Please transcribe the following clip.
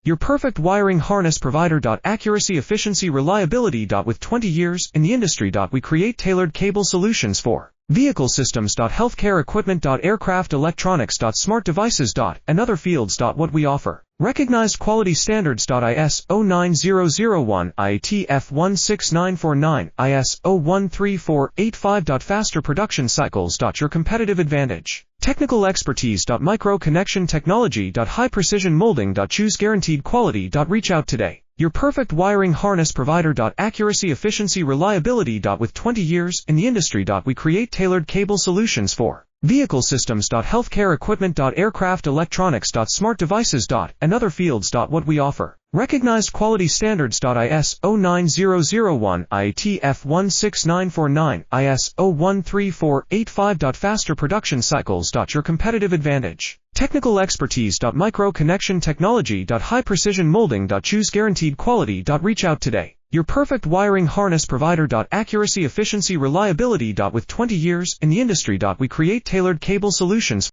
Your perfect wiring harness provider. Accuracy, efficiency, reliability. With 20 years in the industry. We create tailored cable solutions for vehicle systems. Healthcare equipment. Aircraft electronics. Smart devices. And other fields. What we offer. Recognized quality standards. ISO 9001, IATF 16949, ISO 13485. Faster production cycles. Your competitive advantage. Technical expertise. Micro connection technology. High precision molding. Choose guaranteed quality. Reach out today. Your perfect wiring harness provider. Accuracy, efficiency, reliability. With 20 years in the industry. We create tailored cable solutions for vehicle systems. Healthcare equipment. Aircraft electronics. Smart devices. And other fields. What we offer. Recognized quality standards. ISO 9001, IATF 16949, ISO 13485. Faster production cycles. Your competitive advantage. Technical expertise. Micro connection technology. High precision molding. Choose guaranteed quality. Reach out today. Your perfect wiring harness provider. Accuracy, efficiency, reliability. With 20 years in the industry. We create tailored cable solutions.